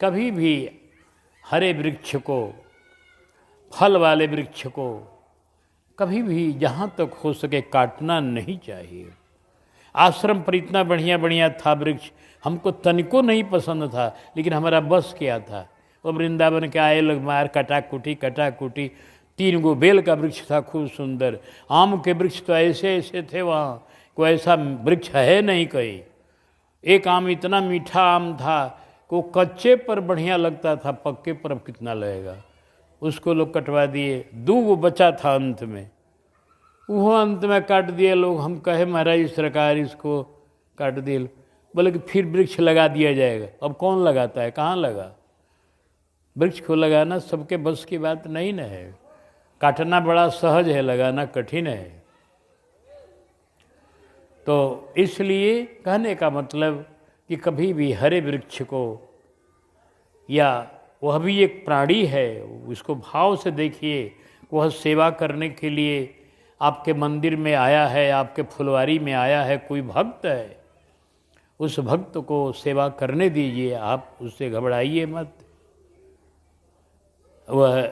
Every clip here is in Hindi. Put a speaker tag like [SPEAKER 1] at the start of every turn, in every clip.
[SPEAKER 1] कभी भी हरे वृक्ष को, फल वाले वृक्ष को कभी भी जहाँ तक हो सके काटना नहीं चाहिए। आश्रम पर इतना बढ़िया बढ़िया था वृक्ष, हमको तनिको नहीं पसंद था, लेकिन हमारा बस क्या था। वो वृंदावन के आए लोग मार कटाकुटी। 3 गो बेल का वृक्ष था खूब सुंदर, आम के वृक्ष तो ऐसे ऐसे थे, वहाँ कोई ऐसा वृक्ष है नहीं कहीं। एक आम इतना मीठा आम था को कच्चे पर बढ़िया लगता था, पक्के पर अब कितना लगेगा। उसको लोग कटवा दिए। 2 गो बचा था अंत में, वो अंत में काट दिए लोग। हम कहे महाराज सरकार इसको काट दिए, बोले कि फिर वृक्ष लगा दिया जाएगा। अब कौन लगाता है, कहाँ लगा? वृक्ष को लगाना सबके बस की बात नहीं न है। काटना बड़ा सहज है, लगाना कठिन है। तो इसलिए कहने का मतलब कि कभी भी हरे वृक्ष को, या वह भी एक प्राणी है, उसको भाव से देखिए। वह सेवा करने के लिए आपके मंदिर में आया है, आपके फुलवारी में आया है, कोई भक्त है, उस भक्त को सेवा करने दीजिए, आप उससे घबराइए मत। वह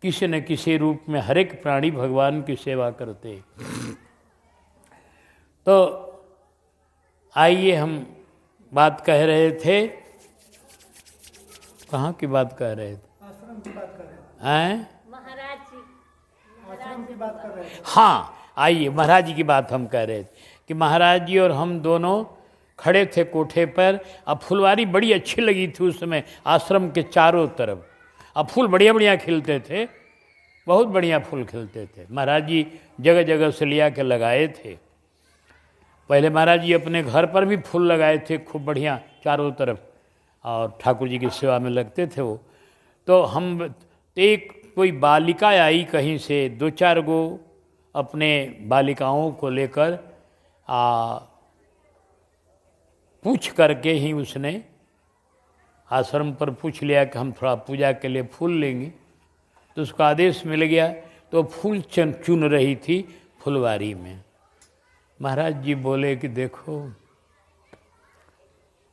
[SPEAKER 1] किसी न किसी रूप में हर एक प्राणी भगवान की सेवा करते। तो आइए, हम बात कह रहे थे, कहाँ की बात कह रहे थे?
[SPEAKER 2] आश्रम की बात कर रहे
[SPEAKER 1] हैं?
[SPEAKER 2] महाराज जी, आश्रम की बात कर रहे थे।
[SPEAKER 1] हाँ, आइए, महाराज जी की बात हम कह रहे थे कि महाराज जी और हम दोनों खड़े थे कोठे पर। अब फुलवारी बड़ी अच्छी लगी थी उस समय, आश्रम के चारों तरफ। अब फूल बढ़िया बढ़िया खिलते थे, बहुत बढ़िया फूल खिलते थे। महाराज जी जगह जगह से लिया के लगाए थे। पहले महाराज जी अपने घर पर भी फूल लगाए थे खूब बढ़िया चारों तरफ, और ठाकुर जी की सेवा में लगते थे वो। तो हम, एक कोई बालिका आई कहीं से, 2-4 गो अपने बालिकाओं को लेकर पूछ करके ही उसने आश्रम पर पूछ लिया कि हम थोड़ा पूजा के लिए फूल लेंगे। तो उसका आदेश मिल गया, तो फूल चुन रही थी फुलवारी में। महाराज जी बोले कि देखो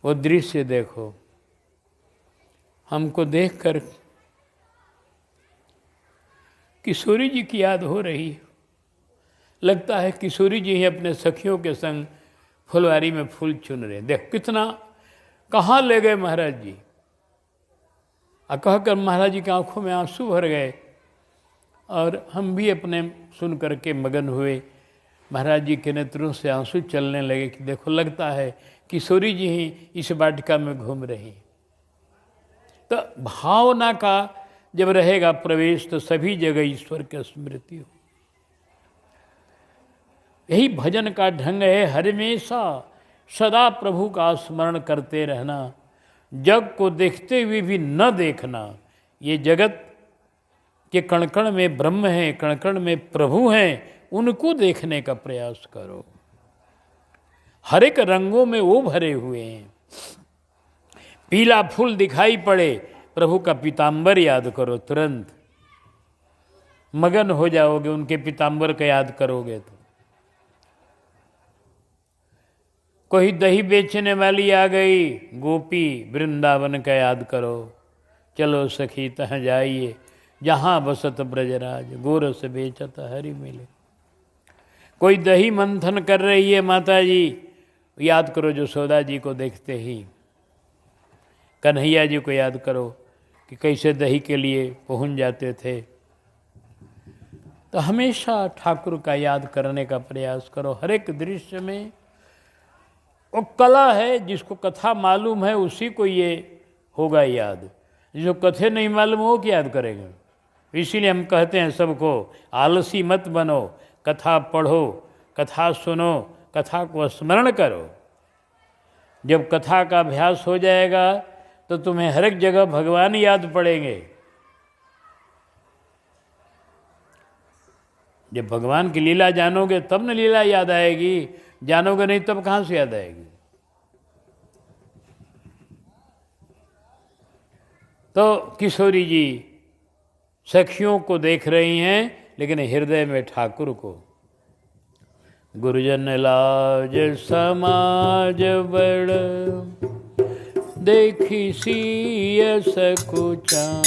[SPEAKER 1] वो दृश्य देखो, हमको देखकर किशोरी जी की याद हो रही है। लगता है किशोरी जी ही अपने सखियों के संग फुलवारी में फूल चुन रहे। देख कितना, कहाँ ले गए महाराज जी। कहकर महाराज जी की आंखों में आंसू भर गए, और हम भी अपने सुन करके मगन हुए। महाराज जी के नेत्रों से आंसू चलने लगे कि देखो, लगता है किशोरी जी ही इस वाटिका में घूम रही। तो भावना का जब रहेगा प्रवेश, तो सभी जगह ईश्वर की स्मृति हो। यही भजन का ढंग है, हमेशा सदा प्रभु का स्मरण करते रहना, जग को देखते हुए भी न देखना। ये जगत के कण कण में ब्रह्म है, कण कण में प्रभु हैं, उनको देखने का प्रयास करो। हर एक रंगों में वो भरे हुए हैं। पीला फूल दिखाई पड़े, प्रभु का पीताम्बर याद करो, तुरंत मगन हो जाओगे उनके पीताम्बर का याद करोगे तो। कोई दही बेचने वाली आ गई, गोपी वृंदावन का याद करो। चलो सखी तह जाइए, जहाँ बसत ब्रजराज, गोरस बेचत हरि मिले। कोई दही मंथन कर रही है माता जी, याद करो जसोदा जी को देखते ही। कन्हैया जी को याद करो कि कैसे दही के लिए पहुँच जाते थे। तो हमेशा ठाकुर का याद करने का प्रयास करो। हर एक दृश्य में वो कला है, जिसको कथा मालूम है उसी को ये होगा याद, जिसको कथे नहीं मालूम वो क्या याद करेगा। इसीलिए हम कहते हैं सबको, आलसी मत बनो, कथा पढ़ो, कथा सुनो, कथा को स्मरण करो। जब कथा का अभ्यास हो जाएगा तो तुम्हें हर एक जगह भगवान याद पड़ेंगे। जब भगवान की लीला जानोगे तब न लीला याद आएगी, जानोगे नहीं तब कहाँ से याद आएगी। तो किशोरी जी सखियों को देख रही हैं, लेकिन हृदय में ठाकुर को। गुरुजन लाज समाज बड़, देखी सिय सकुचान,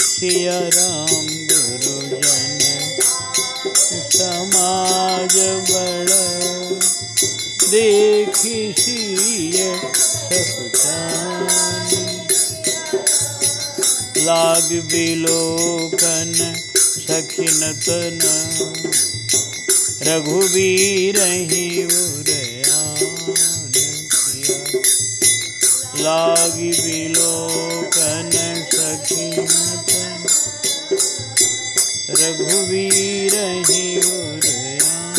[SPEAKER 1] सिया राम गुरुजन समाज बड़, देखी सिय सकुचान, लाग बिलोकन सखिन तन, रघुवीर ही उरयान किया, लाग बिलोकन सखिन तन, रघुवीर ही उरयान।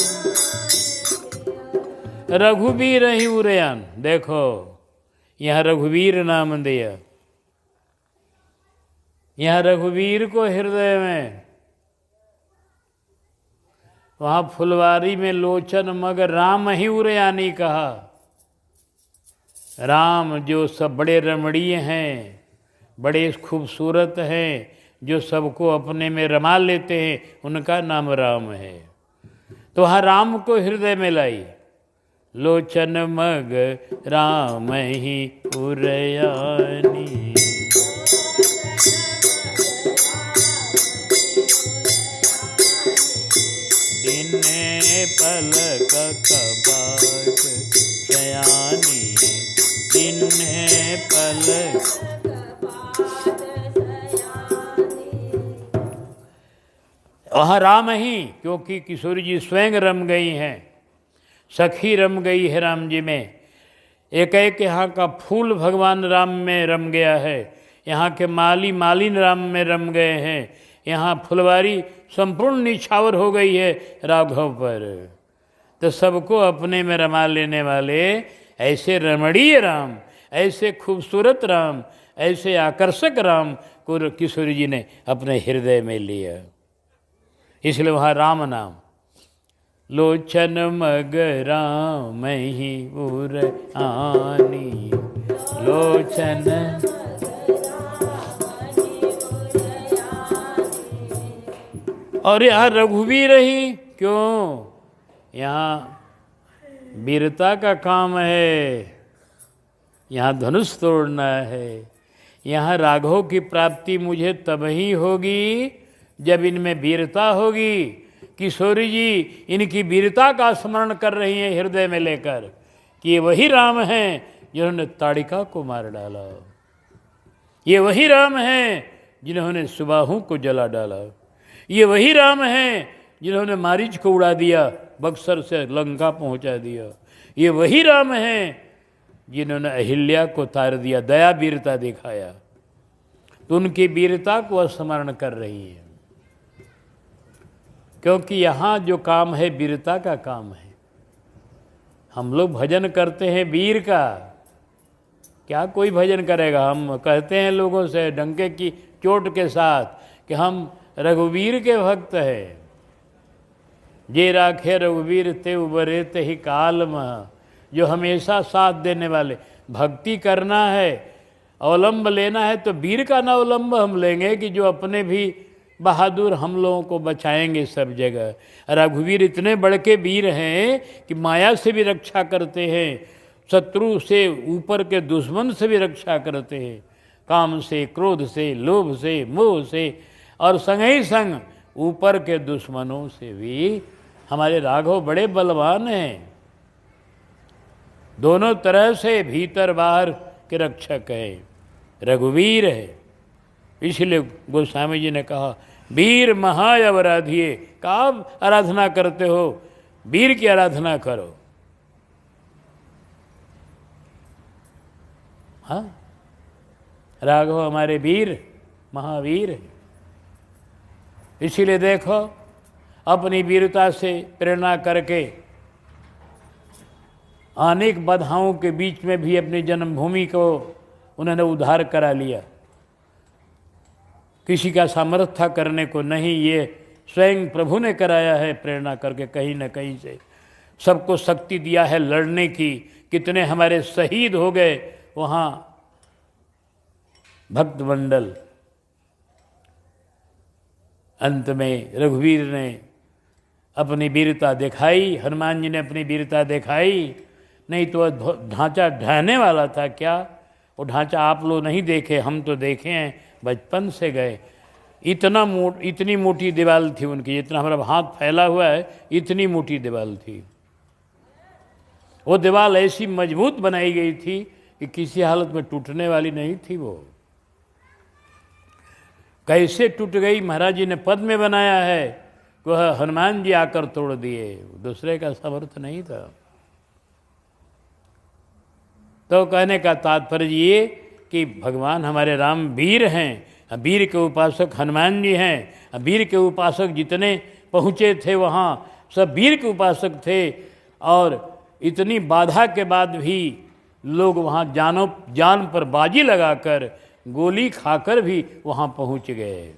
[SPEAKER 1] रघुवीर ही उरयान, देखो यहाँ रघुवीर नाम दिया, यहाँ रघुवीर को हृदय में, वहाँ फुलवारी में लोचन मग राम ही उरयानी कहा। राम जो सब बड़े रमणीय हैं, बड़े खूबसूरत हैं, जो सबको अपने में रमा लेते हैं, उनका नाम राम है। तो वहाँ राम को हृदय में लाई, लोचन मग राम ही उरयानी। दिने पलक कबाट शयानी, दिने पलक। वहाँ राम ही, क्योंकि किशोरी जी स्वयं रम गई हैं, सखी रम गई है राम जी में। एक एक यहाँ का फूल भगवान राम में रम गया है, यहाँ के माली मालिन राम में रम गए हैं, यहाँ फुलवारी संपूर्ण निछावर हो गई है राघव पर। तो सबको अपने में रमा लेने वाले ऐसे रमणीय राम, ऐसे खूबसूरत राम, ऐसे आकर्षक राम को किशोरी जी ने अपने हृदय में लिया, इसलिए वहाँ राम नाम। लोचन मग राम ही उरयानी, लोचन। और यहाँ रघुवीर ही क्यों? यहाँ वीरता का काम है, यहाँ धनुष तोड़ना है, यहाँ राघव की प्राप्ति मुझे तब ही होगी जब इनमें वीरता होगी। किशोरी जी इनकी वीरता का स्मरण कर रही हैं हृदय में लेकर कि ये वही राम हैं जिन्होंने ताड़िका को मार डाला, ये वही राम हैं जिन्होंने सुबाहु को जला डाला, ये वही राम हैं जिन्होंने मारीच को उड़ा दिया, बक्सर से लंका पहुंचा दिया, ये वही राम हैं जिन्होंने अहिल्या को तार दिया, दया वीरता दिखाया। तो उनकी वीरता को स्मरण कर रही है, क्योंकि यहाँ जो काम है वीरता का काम है। हम लोग भजन करते हैं वीर का, क्या कोई भजन करेगा? हम कहते हैं लोगों से डंके की चोट के साथ कि हम रघुवीर के भक्त हैं। जे राखे रघुवीर ते उबरे ते ही काल मह, जो हमेशा साथ देने वाले। भक्ति करना है, अवलंब लेना है तो वीर का ना अवलंब हम लेंगे कि जो अपने भी बहादुर हम लोगों को बचाएंगे सब जगह। रघुवीर इतने बड़े के वीर हैं कि माया से भी रक्षा करते हैं, शत्रु से ऊपर के दुश्मन से भी रक्षा करते हैं, काम से, क्रोध से, लोभ से, मोह से, और संग ही संग ऊपर के दुश्मनों से भी हमारे राघव बड़े बलवान हैं। दोनों तरह से भीतर बाहर के रक्षक हैं, रघुवीर है। इसलिए गोस्वामी जी ने कहा वीर महाअवराधिये। कब आराधना करते हो? वीर की आराधना करो। हाँ, राघव हमारे वीर महावीर है। इसीलिए देखो अपनी वीरता से प्रेरणा करके अनेक बाधाओं के बीच में भी अपनी जन्मभूमि को उन्होंने उद्धार करा लिया। किसी का सामर्थ्य था करने को नहीं, ये स्वयं प्रभु ने कराया है प्रेरणा करके कहीं न कहीं से। सबको शक्ति दिया है लड़ने की। कितने हमारे शहीद हो गए वहाँ भक्त मंडल। अंत में रघुवीर ने अपनी वीरता दिखाई, हनुमान जी ने अपनी वीरता दिखाई, नहीं तो ढांचा ढहने वाला था क्या। वो ढांचा आप लोग नहीं देखे, हम तो देखे हैं, बचपन से गए। इतनी मोटी दीवार थी उनकी, जितना हमारा हाथ फैला हुआ है इतनी मोटी दीवार थी। वो दीवार ऐसी मजबूत बनाई गई थी कि किसी हालत में टूटने वाली नहीं थी। वो कैसे टूट गई, महाराज जी ने पद में बनाया है, वह हनुमान जी आकर तोड़ दिए, दूसरे का समर्थ नहीं था। तो कहने का तात्पर्य ये कि भगवान हमारे राम वीर हैं, वीर के उपासक हनुमान जी हैं। वीर के उपासक जितने पहुँचे थे वहाँ सब वीर के उपासक थे, और इतनी बाधा के बाद भी लोग वहाँ जान पर बाजी लगाकर गोली खाकर भी वहाँ पहुँच गए।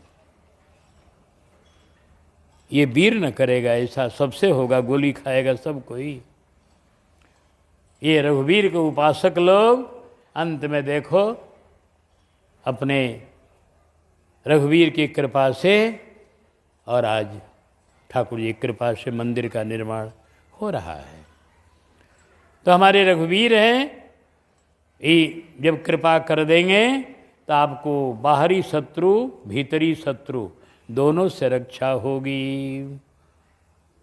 [SPEAKER 1] ये वीर न करेगा ऐसा, सबसे होगा, गोली खाएगा सब कोई। ये रघुवीर के उपासक लोग अंत में देखो अपने रघुवीर की कृपा से, और आज ठाकुर जी की कृपा से मंदिर का निर्माण हो रहा है। तो हमारे रघुवीर हैं, ये जब कृपा कर देंगे तो आपको बाहरी शत्रु भीतरी शत्रु दोनों से रक्षा होगी।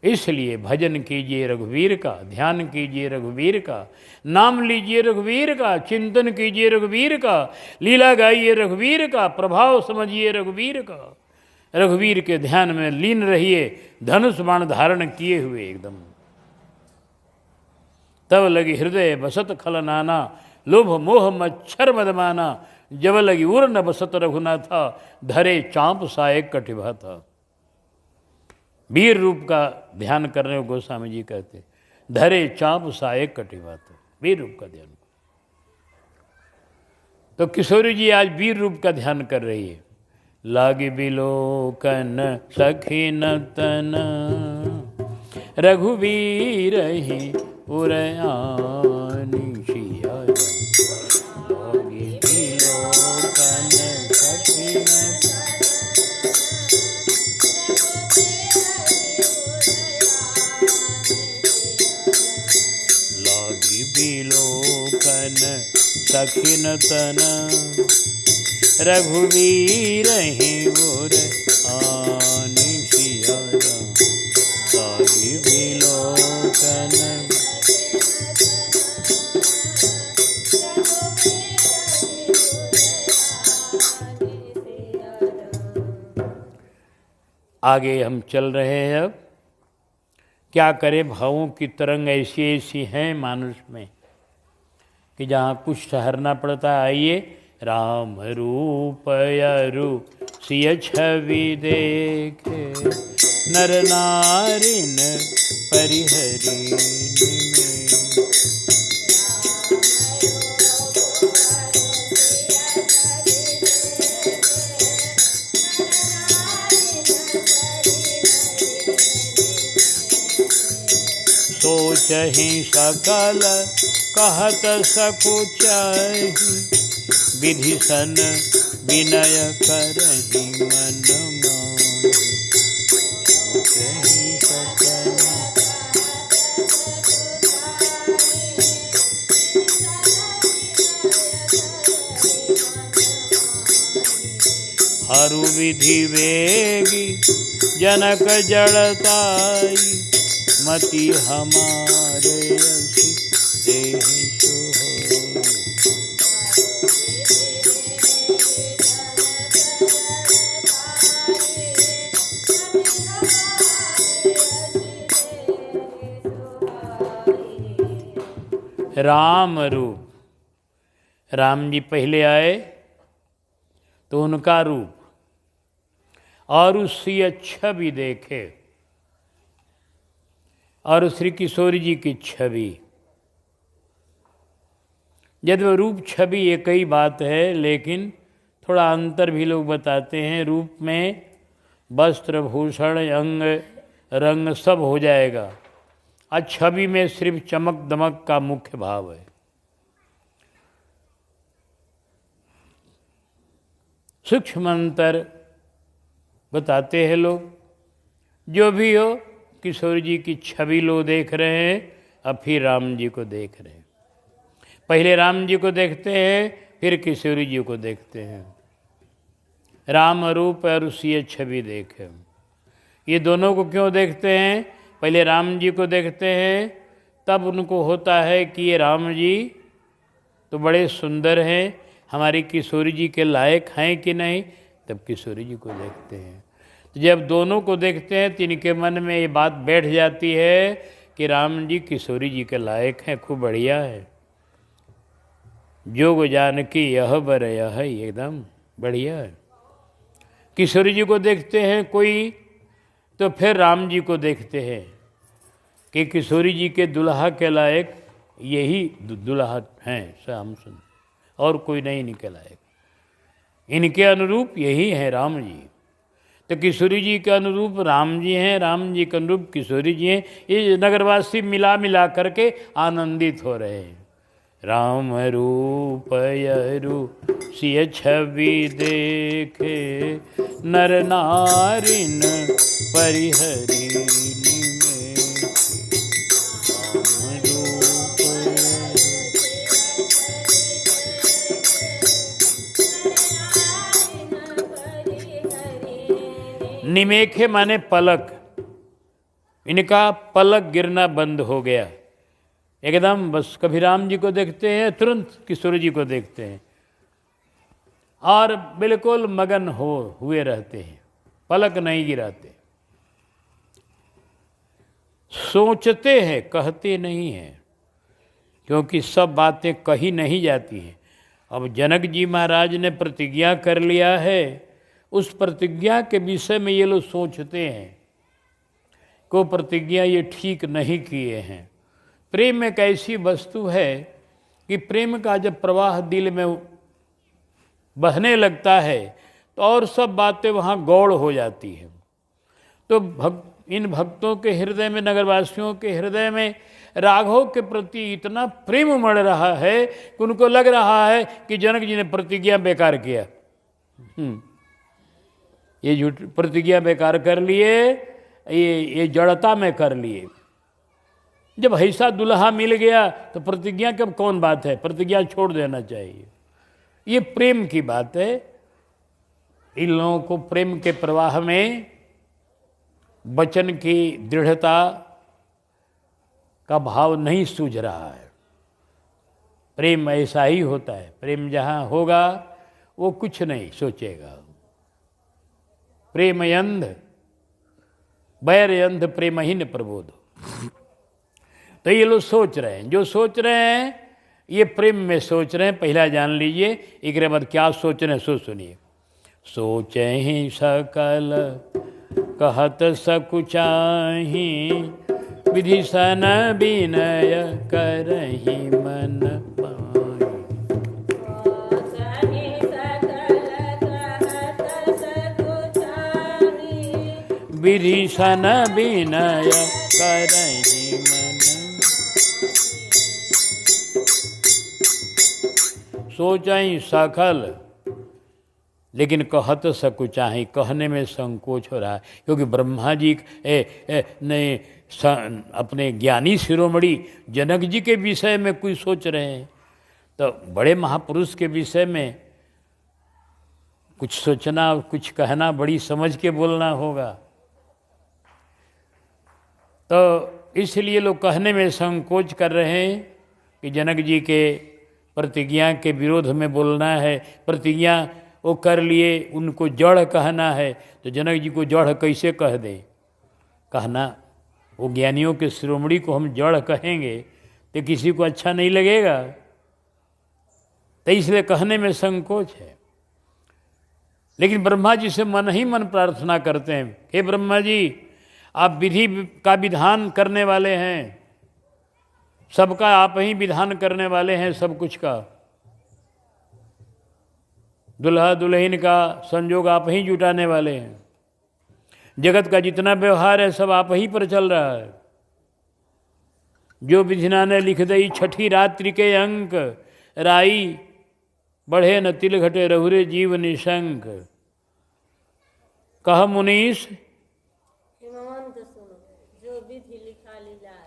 [SPEAKER 1] इसलिए भजन कीजिए रघुवीर का, ध्यान कीजिए रघुवीर का, नाम लीजिए रघुवीर का, चिंतन कीजिए रघुवीर का, लीला गाइए रघुवीर का, प्रभाव समझिए रघुवीर का। रघुवीर के ध्यान में लीन रहिए, धनुष बाण धारण किए हुए एकदम। तब लगी हृदय बसत खल नाना, लोभ मोह मच्छर मदमाना, जब लगी उर न बसत रघुनाथा, धरे चांप सायक कटिभा था। वीर रूप का ध्यान करने को गोस्वामी जी कहते, धरे चांप सायक कटिभा था, वीर रूप का ध्यान। तो किशोरी जी आज वीर रूप का ध्यान कर रही है। लागी बिलोकन सखी नतन, रघुवीर ही उरयानी सिया। लागी बिलोकन सखी नतन, लागी बिलोकन सखी नतन, रघुवीर ही उर आनी सिया। लागी बिलोकन। आगे हम चल रहे हैं। अब क्या करें, भावों की तरंग ऐसी ऐसी हैं मानुष में कि जहाँ कुछ ठहरना पड़ता है। आइए, राम रूप अरु सिय छवि देखे, नर नारिन परिहरी निमे। सोचहि सकल कहत सकुचहि, विधि सन विनय करहि मन माहि। सोचहि सकल हरु विधि वेगी जनक जड़ताई, मति हमारे असी देहि सोहै। राम रूप, राम जी पहले आए तो उनका रूप और उसकी छवि देखे, और श्री किशोरी जी की छवि। यदि वह रूप छवि एक ही बात है, लेकिन थोड़ा अंतर भी लोग बताते हैं। रूप में वस्त्र भूषण अंग रंग सब हो जाएगा, और छवि में सिर्फ चमक दमक का मुख्य भाव है। सूक्ष्म अंतर बताते हैं लोग। जो भी हो, किशोर जी की छवि लोग देख रहे हैं, अब फिर राम जी को देख रहे हैं। पहले राम जी को देखते हैं, फिर किशोरी जी को देखते हैं। राम रूप और उसकी छवि देखे। ये दोनों को क्यों देखते हैं? पहले राम जी को देखते हैं, तब उनको होता है कि ये राम जी तो बड़े सुंदर हैं, हमारी किशोरी जी के लायक हैं कि नहीं। तब किशोरी जी को देखते हैं। तो जब दोनों को देखते हैं तो इनके मन में ये बात बैठ जाती है कि राम जी किशोरी जी के लायक हैं, खूब बढ़िया है। जोग जानकी यह बर यह एकदम बढ़िया है। किशोरी जी को देखते हैं कोई, तो फिर राम जी को देखते हैं कि किशोरी जी के दुल्हा के लायक यही दुल्हा हैं श्याम सुंदर, और कोई नहीं इनके लायक। इनके अनुरूप यही है राम जी। तो किशोरी जी के अनुरूप राम जी हैं, राम जी के अनुरूप किशोरी जी हैं। ये नगरवासी मिला मिला करके आनंदित हो रहे हैं। राम रूप यरु सिय छवि देखे, नर नारिन परिहरी निमेखे। निमेखे माने पलक, इनका पलक गिरना बंद हो गया एकदम। बस कभी राम जी को देखते हैं, तुरंत किशोरी जी को देखते हैं और बिल्कुल मगन हुए रहते हैं, पलक नहीं गिराते। सोचते हैं, कहते नहीं हैं, क्योंकि सब बातें कही नहीं जाती हैं। अब जनक जी महाराज ने प्रतिज्ञा कर लिया है, उस प्रतिज्ञा के विषय में ये लोग सोचते हैं को प्रतिज्ञा ये ठीक नहीं किए हैं। प्रेम एक ऐसी वस्तु है कि प्रेम का जब प्रवाह दिल में बहने लगता है तो और सब बातें वहाँ गौड़ हो जाती हैं। तो इन भक्तों के हृदय में, नगरवासियों के हृदय में राघव के प्रति इतना प्रेम उमड़ रहा है कि उनको लग रहा है कि जनक जी ने प्रतिज्ञा बेकार किया। ये झूठ प्रतिज्ञा बेकार कर लिए, ये जड़ता में कर लिए। जब ऐसा दुल्हा मिल गया तो प्रतिज्ञा कब कौन बात है, प्रतिज्ञा छोड़ देना चाहिए। ये प्रेम की बात है। इन लोगों को प्रेम के प्रवाह में वचन की दृढ़ता का भाव नहीं सूझ रहा है। प्रेम ऐसा ही होता है, प्रेम जहाँ होगा वो कुछ नहीं सोचेगा। प्रेम अंध बैर अंध प्रेमहीन प्रबोध। तो ये लोग सोच रहे हैं, जो सोच रहे हैं ये प्रेम में सोच रहे हैं। पहला जान लीजिए, एक बाद क्या सोच रहे हैं सो सुनिए। सोचे ही सकल कहत सकुचाही, विधि सन विनय करही मन पाई। विधि सन विनय करही मन। सोचाई सकल, लेकिन कहत सकुचाही, कहने में संकोच हो रहा है। क्योंकि ब्रह्मा जी ने अपने ज्ञानी शिरोमणि जनक जी के विषय में कुछ सोच रहे हैं, तो बड़े महापुरुष के विषय में कुछ सोचना, कुछ कहना बड़ी समझ के बोलना होगा। तो इसलिए लोग कहने में संकोच कर रहे हैं कि जनक जी के प्रतिज्ञा के विरोध में बोलना है। प्रतिज्ञा वो कर लिए, उनको जड़ कहना है, तो जनक जी को जड़ कैसे कह दें? कहना, वो ज्ञानियों के शिरोमणि को हम जड़ कहेंगे तो किसी को अच्छा नहीं लगेगा। तो इसलिए कहने में संकोच है। लेकिन ब्रह्मा जी से मन ही मन प्रार्थना करते हैं, हे ब्रह्मा जी, आप विधि का विधान करने वाले हैं, सबका आप ही विधान करने वाले हैं, सब कुछ का। दुल्हा दुल्हन का संजोग आप ही जुटाने वाले हैं। जगत का जितना व्यवहार है सब आप ही पर चल रहा है। जो विधिना ने लिख दई छठी रात्रि के अंक, राई बढ़े न तिल घटे रहुरे जीव निशंक। कह मुनीश
[SPEAKER 2] जो विधि लिखा लीला,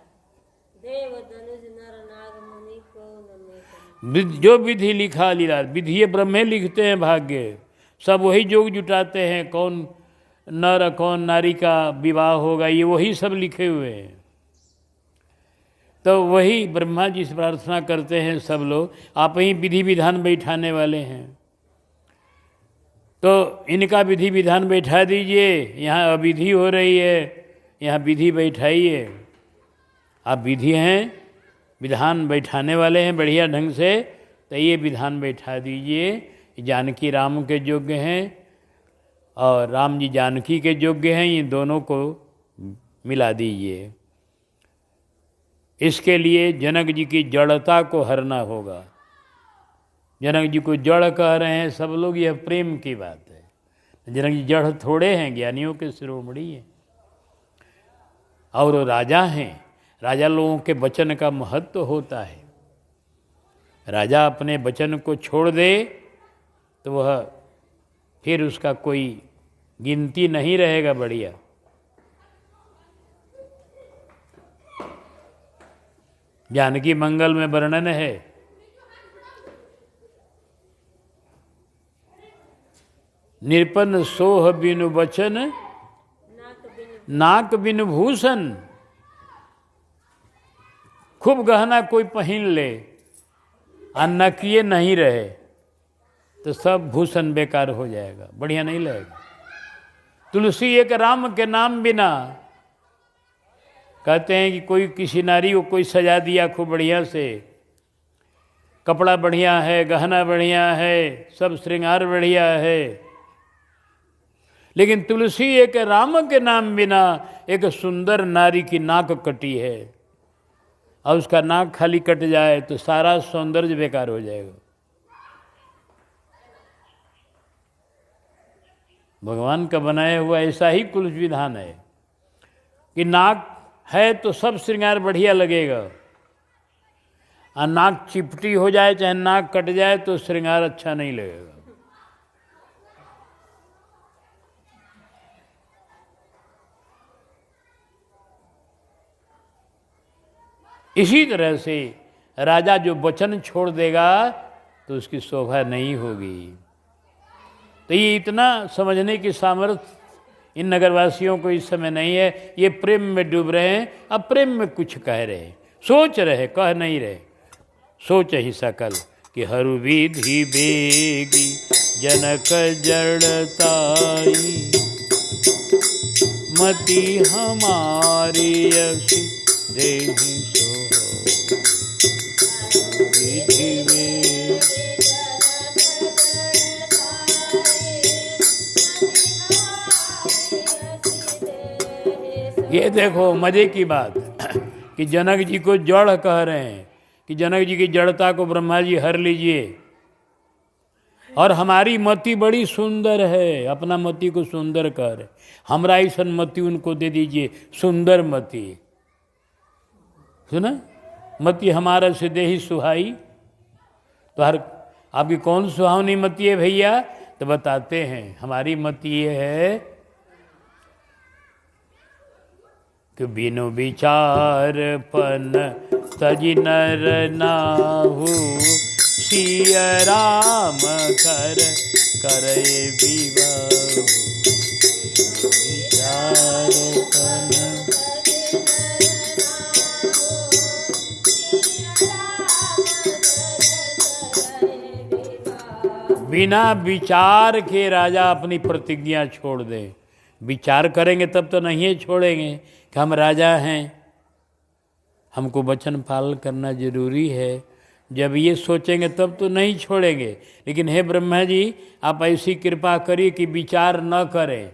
[SPEAKER 2] देव धनुष नर नाग मुनि को न
[SPEAKER 1] जो विधि लिखा लीला, विधि ब्रह्मे लिखते हैं भाग्य, सब वही जोग जुटाते हैं, कौन नर कौन नारी का विवाह होगा, ये वही सब लिखे हुए हैं। तो वही ब्रह्मा जी से प्रार्थना करते हैं सब लोग, आप ही विधि विधान बैठाने वाले हैं, तो इनका विधि विधान बैठा दीजिए, यहाँ अविधि हो रही है, यहाँ विधि बैठाइए। आप विधि हैं, विधान बैठाने वाले हैं बढ़िया ढंग से, तो ये विधान बैठा दीजिए। जानकी राम के योग्य हैं और राम जी जानकी के योग्य हैं, ये दोनों को मिला दीजिए। इसके लिए जनक जी की जड़ता को हरना होगा। जनक जी को जड़ कह रहे हैं सब लोग, यह प्रेम की बात है। जनक जी जड़ थोड़े हैं, ज्ञानियों के शिरोमणि हैं और वो राजा हैं। राजा लोगों के वचन का महत्व होता है। राजा अपने वचन को छोड़ दे तो वह फिर उसका कोई गिनती नहीं रहेगा। बढ़िया जानकी मंगल में वर्णन है, निरपन सोह बिनु वचन नाक बिनु भूषण। खूब गहना कोई पहन ले और नकिए नहीं रहे तो सब भूषण बेकार हो जाएगा, बढ़िया नहीं लगेगा। तुलसी एक राम के नाम बिना, कहते हैं कि कोई किसी नारी को कोई सजा दिया खूब बढ़िया से, कपड़ा बढ़िया है, गहना बढ़िया है, सब श्रृंगार बढ़िया है, लेकिन तुलसी एक राम के नाम बिना एक सुंदर नारी की नाक कटी है और उसका नाक खाली कट जाए तो सारा सौंदर्य बेकार हो जाएगा। भगवान का बनाया हुआ ऐसा ही कुल विधान है कि नाक है तो सब श्रृंगार बढ़िया लगेगा, और नाक चिपटी हो जाए चाहे नाक कट जाए तो श्रृंगार अच्छा नहीं लगेगा। इसी तरह से राजा जो वचन छोड़ देगा तो उसकी शोभा नहीं होगी। तो ये इतना समझने की सामर्थ्य इन नगरवासियों को इस समय नहीं है। ये प्रेम में डूब रहे हैं, अब प्रेम में कुछ कह रहे हैं, सोच रहे, कह नहीं रहे। सोच ही सकल कि हरु विधि बेगी जनक जड़ताई, मति हमारी असी देहि विधि में। ये देखो मजे की बात कि जनक जी को जड़ कह रहे हैं कि जनक जी की जड़ता को ब्रह्मा जी हर लीजिए, और हमारी मति बड़ी सुंदर है, अपना मति को सुंदर कर, हमरा ऐसन मति उनको दे दीजिए, सुंदर मति। सुना, मति हमारा से देही सुहाई। तो हर आपकी कौन सुहावनी मति है भैया? तो बताते हैं, हमारी मति ये है कि बिनु विचारपन तजि नर नाहु, सिया राम कर करे विवाह। विचारपन बिना विचार के राजा अपनी प्रतिज्ञा छोड़ दें। विचार करेंगे तब तो नहीं छोड़ेंगे कि हम राजा हैं, हमको वचन पालन करना जरूरी है। जब ये सोचेंगे तब तो नहीं छोड़ेंगे। लेकिन हे ब्रह्मा जी, आप ऐसी कृपा करिए कि विचार न करें,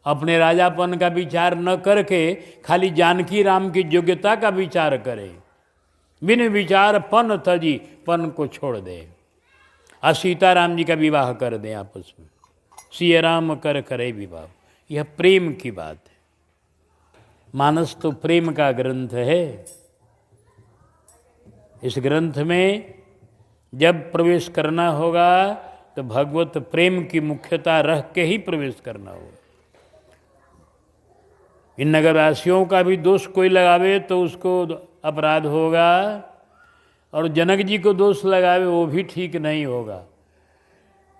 [SPEAKER 1] अपने राजापन का विचार न करके खाली जानकी राम की योग्यता का विचार करें। बिन विचार पन तजी, पन को छोड़ दें और सीताराम जी का विवाह कर दें आपस में। सिया राम कर करे विवाह, यह प्रेम की बात है। मानस तो प्रेम का ग्रंथ है। इस ग्रंथ में जब प्रवेश करना होगा तो भगवत प्रेम की मुख्यता रख के ही प्रवेश करना होगा। इन नगरवासियों का भी दोष कोई लगावे तो उसको अपराध होगा, और जनक जी को दोष लगावे वो भी ठीक नहीं होगा।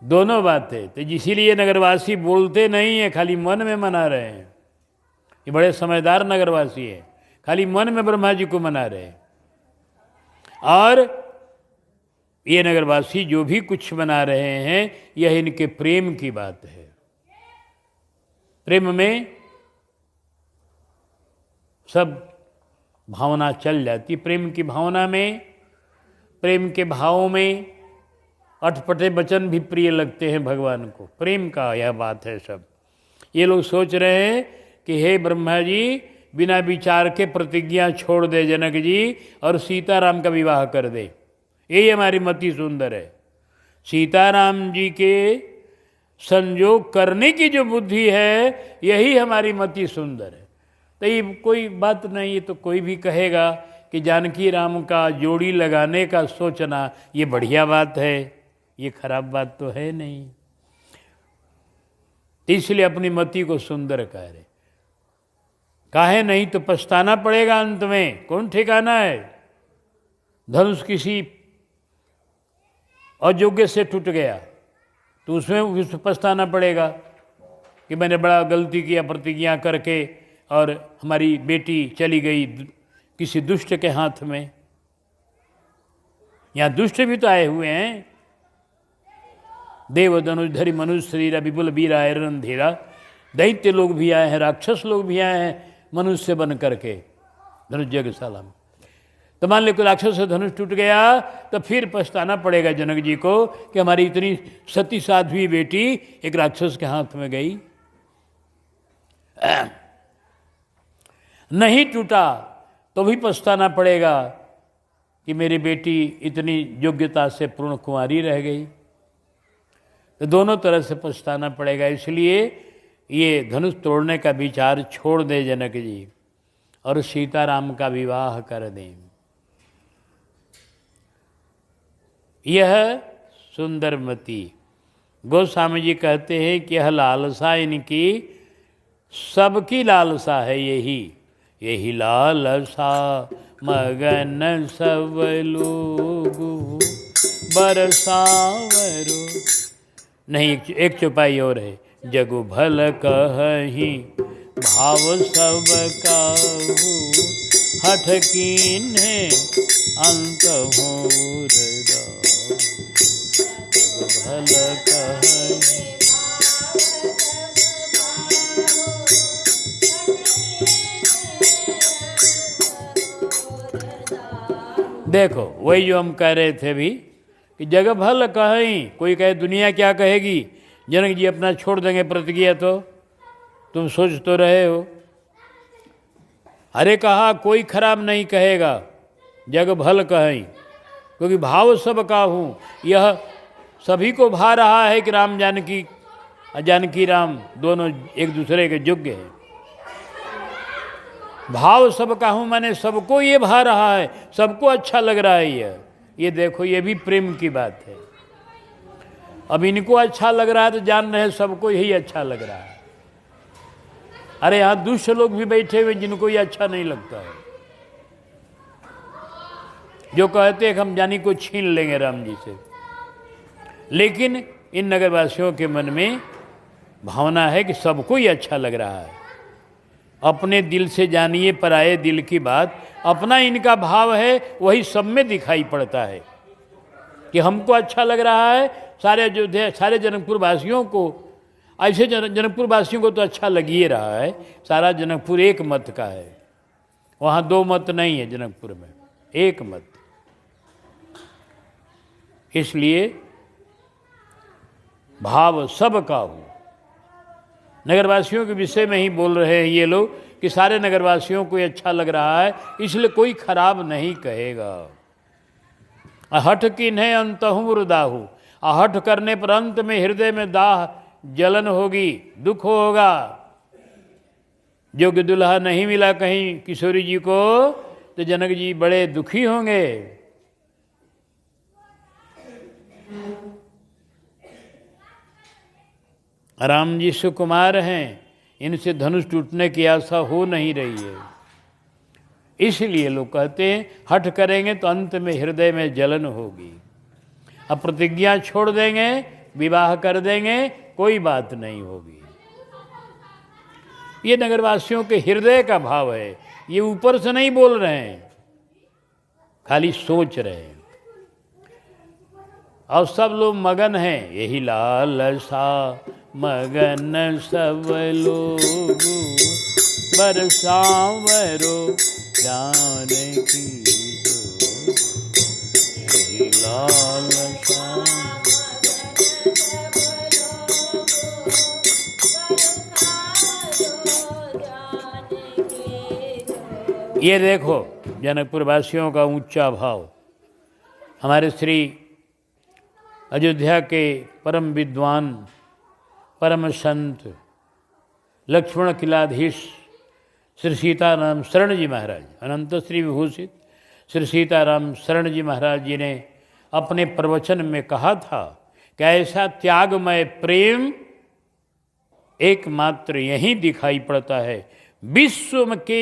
[SPEAKER 1] दोनों बातें तो इसीलिए नगरवासी बोलते नहीं है, खाली मन में मना रहे हैं। ये बड़े समझदार नगरवासी है, खाली मन में ब्रह्मा जी को मना रहे हैं। और ये नगरवासी जो भी कुछ बना रहे हैं यह इनके प्रेम की बात है। प्रेम में सब भावना चल जाती। प्रेम की भावना में, प्रेम के भावों में अटपटे वचन भी प्रिय लगते हैं भगवान को। प्रेम का यह बात है सब। ये लोग सोच रहे हैं कि हे ब्रह्मा जी, बिना विचार के प्रतिज्ञा छोड़ दे जनक जी और सीताराम का विवाह कर दे। यही हमारी मति सुंदर है। सीताराम जी के संयोग करने की जो बुद्धि है यही हमारी मति सुंदर है। तो ये कोई बात नहीं है। तो कोई भी कहेगा कि जानकी राम का जोड़ी लगाने का सोचना ये बढ़िया बात है, ये खराब बात तो है नहीं। इसलिए अपनी मति को सुंदर कह रहे। काहे नहीं तो पछताना पड़ेगा अंत में। कौन ठिकाना है? धनुष किसी अयोग्य से टूट गया तो उसमें पछताना पड़ेगा कि मैंने बड़ा गलती किया प्रतिज्ञा करके और हमारी बेटी चली गई किसी दुष्ट के हाथ में। यहाँ दुष्ट भी तो आए हुए हैं। देव धनुषधरी मनुष्य शरीरा विपुल वीरा ऐरन धीरा। दैत्य लोग भी आए हैं, राक्षस लोग भी आए हैं मनुष्य बन करके धनुष यज्ञशाला में। तो मान लो कोई राक्षस से धनुष टूट गया तो फिर पछताना पड़ेगा जनक जी को कि हमारी इतनी सती साध्वी बेटी एक राक्षस के हाथ में गई। नहीं टूटा तो भी पछताना पड़ेगा कि मेरी बेटी इतनी योग्यता से पूर्ण कुंवारी रह गई। तो दोनों तरह से पछताना पड़ेगा। इसलिए ये धनुष तोड़ने का विचार छोड़ दे जनक जी और सीताराम का विवाह कर दें। यह सुंदरमती गोस्वामी जी कहते हैं कि यह लालसा इनकी सबकी लालसा है। यही लालसा मगन सब लोग बरसावरो। नहीं, एक चौपाई और है। जगु भल कहि भाव सब काहू हठ कीन्हे अंत हो भल कहि। देखो वही जो हम कह रहे थे भी कि जगह भल कहीं। कोई कहे दुनिया क्या कहेगी, जनक जी अपना छोड़ देंगे प्रतिज्ञा तो तुम सोच तो रहे हो। अरे कहा कोई खराब नहीं कहेगा, जग भल कहीं, क्योंकि भाव सब का हूँ। यह सभी को भा रहा है कि राम जानकी, जानकी राम दोनों एक दूसरे के योग्य हैं। भाव सब का हूँ माने सबको ये भा रहा है, सबको अच्छा लग रहा है। ये देखो, ये भी प्रेम की बात है। अब इनको अच्छा लग रहा है तो जान रहे सबको यही अच्छा लग रहा है। अरे यहाँ दुष्ट लोग भी बैठे हुए जिनको ये अच्छा नहीं लगता है, जो कहते हैं कि हम जानी को छीन लेंगे राम जी से। लेकिन इन नगरवासियों के मन में भावना है कि सबको ही अच्छा लग रहा है। अपने दिल से जानिए पराये दिल की बात। अपना इनका भाव है वही सब में दिखाई पड़ता है कि हमको अच्छा लग रहा है। सारे अयोध्या, सारे जनकपुर वासियों को, ऐसे जनकपुर वासियों को तो अच्छा लग ही रहा है। सारा जनकपुर एक मत का है, वहाँ दो मत नहीं है, जनकपुर में एक मत। इसलिए भाव सब का हो। नगरवासियों के विषय में ही बोल रहे हैं ये लोग कि सारे नगरवासियों को अच्छा लग रहा है, इसलिए कोई खराब नहीं कहेगा। हठ किन्हें अंतहु रुदाहु। हठ करने पर अंत में हृदय में दाह जलन होगी, दुख होगा। योग्य दुल्हा नहीं मिला कहीं किशोरी जी को तो जनक जी बड़े दुखी होंगे। राम जी सुकुमार हैं, इनसे धनुष टूटने की आशा हो नहीं रही है। इसलिए लोग कहते हैं हठ करेंगे तो अंत में हृदय में जलन होगी। अब प्रतिज्ञा छोड़ देंगे, विवाह कर देंगे, कोई बात नहीं होगी। ये नगरवासियों के हृदय का भाव है, ये ऊपर से नहीं बोल रहे हैं, खाली सोच रहे हैं। और सब लोग मगन हैं, यही लालसा मगन सब लोग बरसावरो जानकी जो, यही लालसा। ये देखो जनकपुर वासियों का ऊंचा भाव। हमारे श्री अयोध्या के परम विद्वान, परम संत, लक्ष्मण किलाधीश श्री सीताराम शरण जी महाराज, अनंत श्री विभूषित श्री सीताराम शरण जी महाराज जी ने अपने प्रवचन में कहा था कि ऐसा त्यागमय प्रेम एकमात्र यहीं दिखाई पड़ता है, विश्व के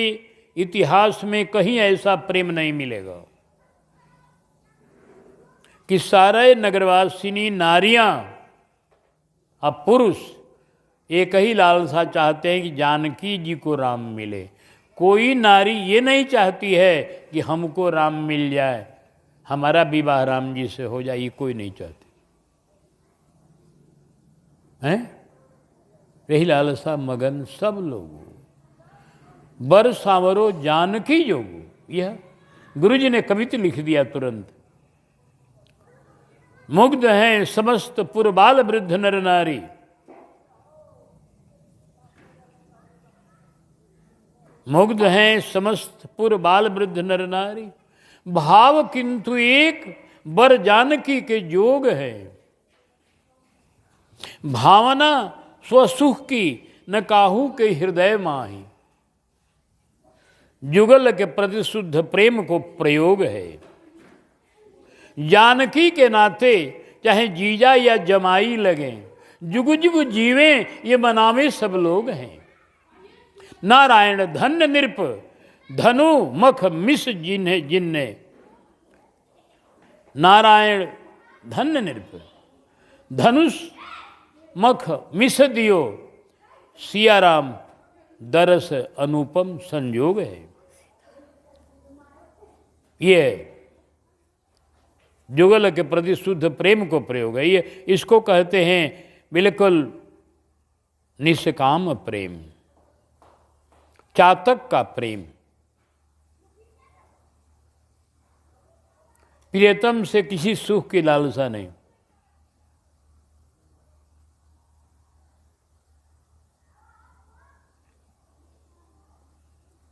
[SPEAKER 1] इतिहास में कहीं ऐसा प्रेम नहीं मिलेगा कि सारे नगरवासिनी नारियां और पुरुष एक ही लालसा चाहते हैं कि जानकी जी को राम मिले। कोई नारी ये नहीं चाहती है कि हमको राम मिल जाए, हमारा विवाह राम जी से हो जाए, ये कोई नहीं चाहती हैं। यही लालसा मगन सब लोग बर सांवरो जानकी जोगु। यह गुरु जी ने कविता लिख दिया तुरंत। मुग्ध हैं समस्त पुरबाल वृद्ध नर नारी, मुग्ध हैं समस्त पुरबाल वृद्ध नर नारी, भाव किंतु एक बर जानकी के जोग है। भावना स्वसुख की न काहू के हृदय माही, जुगल के प्रति शुद्ध प्रेम को प्रयोग है। जानकी के नाते चाहे जीजा या जमाई लगे, जुग जुग जीवे ये मनावे सब लोग हैं। नारायण धन्य नृप धनु मख मिस जिन्हे जिन्ने, नारायण धन्य नृप धनुष मख मिस दियो, सियाराम दरस अनुपम संयोग है। ये जुगल के प्रति शुद्ध प्रेम को प्रयोग है। ये इसको कहते हैं बिल्कुल निष्काम प्रेम, चातक का प्रेम। प्रियतम से किसी सुख की लालसा नहीं।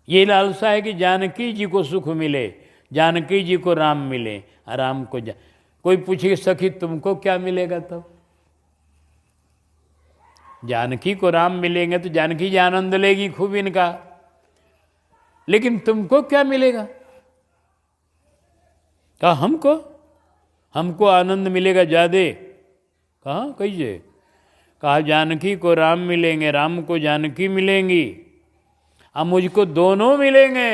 [SPEAKER 1] ये लालसा है कि जानकी जी को सुख मिले, जानकी जी को राम मिले, राम को कोई पूछे सखी तुमको क्या मिलेगा? तब जानकी को राम मिलेंगे तो जानकी जी आनंद लेगी खूब इनका, लेकिन तुमको क्या मिलेगा? कहा हमको आनंद मिलेगा ज्यादा। कहा कैसे? कहा जानकी को राम मिलेंगे, राम को जानकी मिलेंगी, अब मुझको दोनों मिलेंगे।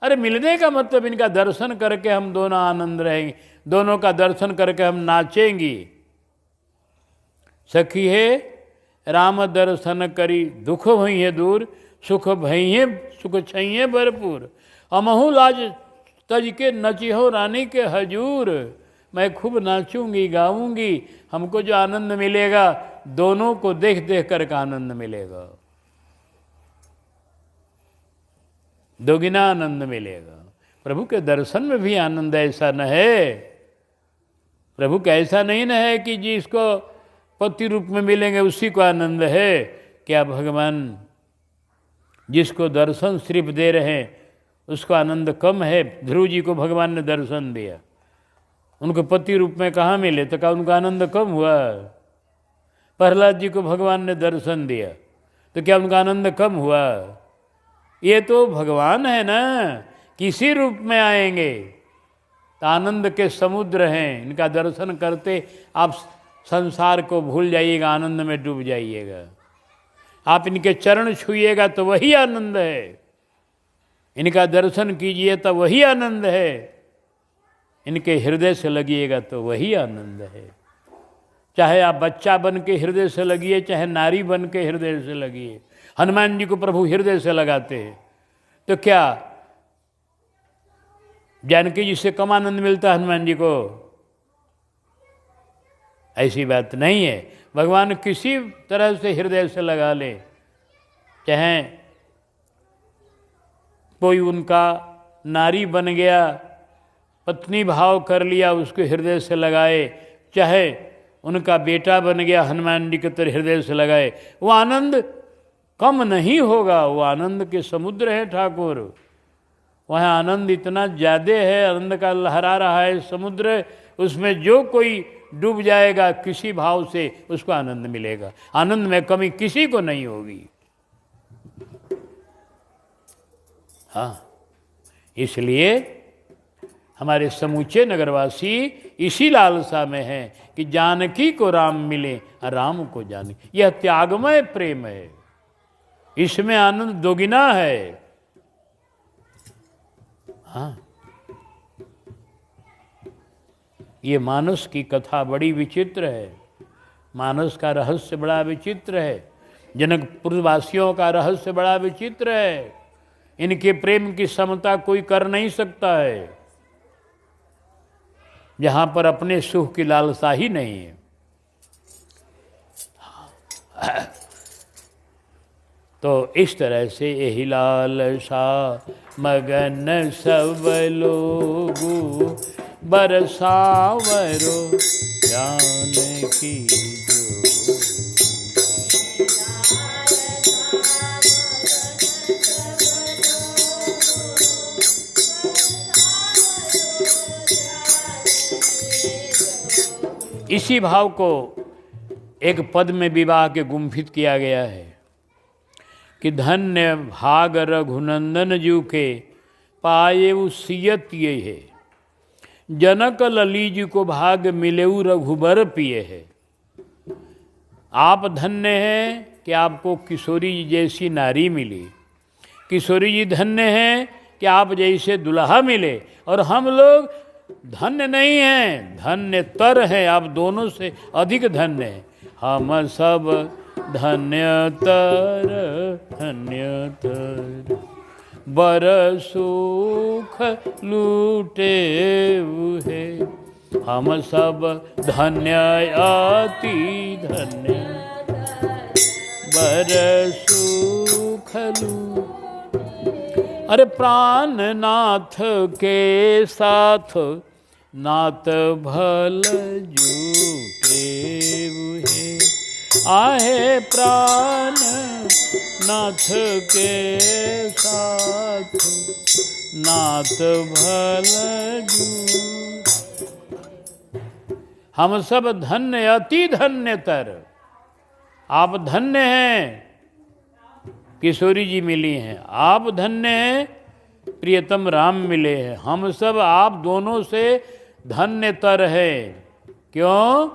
[SPEAKER 1] अरे मिलने का मतलब इनका दर्शन करके हम दोनों आनंद रहेंगे, दोनों का दर्शन करके हम नाचेंगी। सखी है राम दर्शन करी दुख भई है दूर, सुख भई है सुख छैये भरपूर। अमहु लाज तज के नचिहो रानी के हजूर, मैं खूब नाचूंगी गाऊंगी, हमको जो आनंद मिलेगा दोनों को देख देख कर का आनंद मिलेगा, दोगुना आनंद मिलेगा। प्रभु के दर्शन में भी आनंद ऐसा न है, प्रभु का ऐसा नहीं न है कि जिसको पति रूप में मिलेंगे उसी को आनंद है। क्या भगवान जिसको दर्शन सिर्फ दे रहे हैं उसको आनंद कम है? ध्रुव जी को भगवान ने दर्शन दिया, उनको पति रूप में कहाँ मिले तो क्या उनका आनंद कम हुआ? प्रहलाद जी को भगवान ने दर्शन दिया तो क्या उनका आनंद कम हुआ? ये तो भगवान है ना, किसी रूप में आएंगे तो आनंद के समुद्र हैं। इनका दर्शन करते आप संसार को भूल जाइएगा, आनंद में डूब जाइएगा। आप इनके चरण छुइएगा तो वही आनंद है। इनका दर्शन कीजिए तो वही आनंद है, इनके हृदय से लगिएगा तो वही आनंद है। चाहे आप बच्चा बन के हृदय से लगिए, चाहे नारी बन के हृदय से लगिए। हनुमान जी को प्रभु हृदय से लगाते हैं तो क्या जानकी जी से कम आनंद मिलता है हनुमान जी को? ऐसी बात नहीं है। भगवान किसी तरह से हृदय से लगा ले, चाहे कोई उनका नारी बन गया, पत्नी भाव कर लिया, उसको हृदय से लगाए, चाहे उनका बेटा बन गया, हनुमान जी के तरह हृदय से लगाए, वो आनंद कम नहीं होगा। वो आनंद के समुद्र है ठाकुर, वहाँ आनंद इतना ज़्यादा है, आनंद का लहरा रहा है समुद्र, उसमें जो कोई डूब जाएगा किसी भाव से उसको आनंद मिलेगा। आनंद में कमी किसी को नहीं होगी। हाँ, इसलिए हमारे समूचे नगरवासी इसी लालसा में हैं कि जानकी को राम मिले और राम को जाने। यह त्यागमय प्रेम है, इसमें आनंद दोगुना है। हाँ, ये मानस की कथा बड़ी विचित्र है, मानस का रहस्य बड़ा विचित्र है, जनकपुर वासियों का रहस्य बड़ा विचित्र है। इनके प्रेम की समता कोई कर नहीं सकता है, जहाँ पर अपने सुख की लालसा ही नहीं है। तो इस तरह से यही लालसा मगन सब लोगु बरसावरो जानकी जो। इसी भाव को एक पद में विवाह के गुम्फित किया गया है कि धन्य भाग रघुनंदन जू के पाए सियत ये है, जनक लली जी को भाग मिलेऊ रघुबर पिए है। आप धन्य हैं कि आपको किशोरी जी जैसी नारी मिली, किशोरी जी धन्य हैं कि आप जैसे दुल्हा मिले, और हम लोग धन्य नहीं हैं, धन्य तर हैं, आप दोनों से अधिक धन्य हैं। हम सब धन्य तर बर सुख लूटे है। हम सब धन्य अति धन्य बर सुख लूटे। अरे प्राणनाथ के साथ नात भल जूटे है। आहे प्राण नाथ के साथ नात भल जू। हम सब धन्य अति धन्य तर। आप धन्य हैं, किशोरी जी मिली हैं, आप धन्य हैं, प्रियतम राम मिले हैं। हम सब आप दोनों से धन्य तर है। क्यों?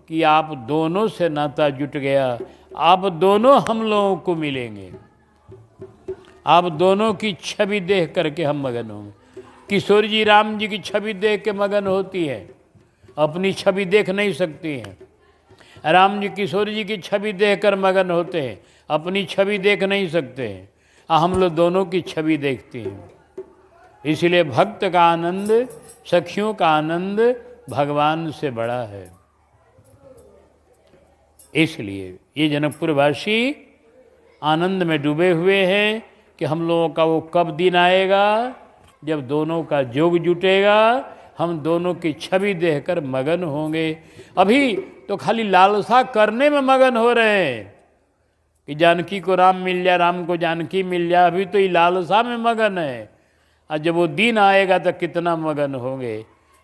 [SPEAKER 1] कि आप दोनों से नाता जुट गया, आप दोनों हम लोगों को मिलेंगे, आप दोनों की छवि देख करके हम मगन होंगे। किशोरी जी राम जी की छवि देख के मगन होती है, अपनी छवि देख नहीं सकती हैं। राम जी किशोरी जी की छवि देख कर मगन होते हैं, अपनी छवि देख नहीं सकते हैं। हम लोग दोनों की छवि देखते हैं। इसलिए भक्त का आनंद, सखियों का आनंद भगवान से बड़ा है। इसलिए ये जनकपुरवासी आनंद में डूबे हुए हैं कि हम लोगों का वो कब दिन आएगा जब दोनों का जोग जुटेगा, हम दोनों की छवि देखकर मगन होंगे। अभी तो खाली लालसा करने में मगन हो रहे हैं कि जानकी को राम मिल जाए, राम को जानकी मिल जाए। अभी तो ये लालसा में मगन है, और जब वो दिन आएगा तो कितना मगन होंगे।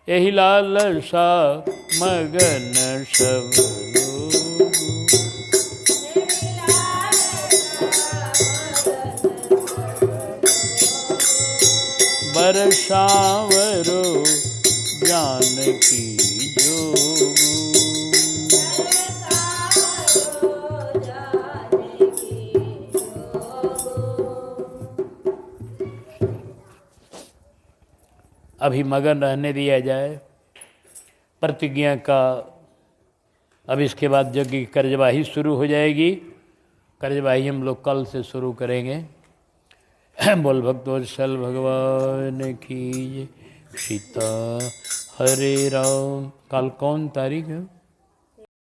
[SPEAKER 1] यही लालसा मगन सब लोग बरसावरो जानकी जोगु। अभी मगन रहने दिया जाए। प्रतिज्ञा का अब इसके बाद यज्ञ की कर्जवाही शुरू हो जाएगी। कर्जवाही हम लोग कल से शुरू करेंगे। बोल भक्तवत्सल भगवान की जय। सीता हरे राम। कल कौन तारीख है?